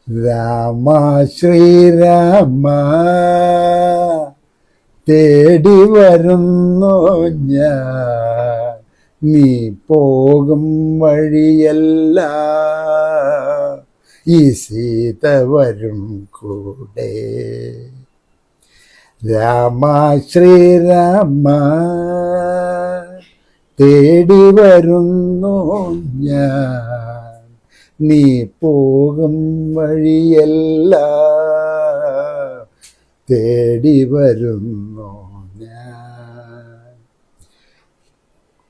രാമ ശ്രീരാമ തേടി വരുന്നു ഞാൻ, നീ പോകും വഴിയല്ല ഈ സീത വരും കൂടെ. രാമ ശ്രീരാമ തേടി വരുന്നു ഞാൻ, നീ പോകും വഴിയല്ല തേടി വരുന്നു ഞാൻ.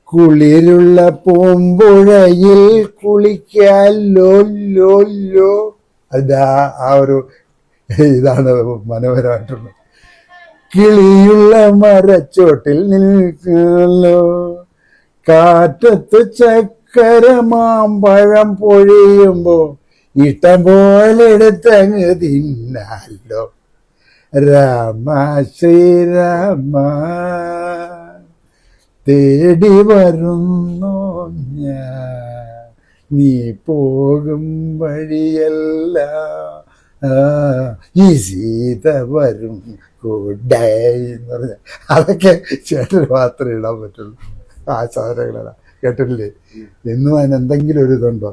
കുളിരുള്ള പൂമ്പുഴയിൽ കുളിക്കാൻ ലോല്ലോ. അതാ ആ ഒരു ഇതാണ് മനോഹരമായിട്ടുള്ളത്. കിളിയുള്ള മരച്ചോട്ടിൽ നിൽക്കുന്നു, കാറ്റത്ത് ചക്കരമാമ്പഴം പൊഴിയുമ്പോ ഇഷ്ടം പോലെ എടുത്തങ്ങ് തിന്നാലോ. രാമ ശ്രീരാമ തേടി വരുന്നു ഞാൻ, നീ പോകും വഴിയല്ല ഈ സീത വരും കൂടെ എന്ന് പറഞ്ഞ അതൊക്കെ ചേട്ടന് മാത്രമേ ഇടാൻ പറ്റുള്ളൂ. ആ സാധനങ്ങളാണ് കേട്ടില്ലേ. എന്നും അതിനെന്തെങ്കിലും ഒരു ഇതുണ്ടോ?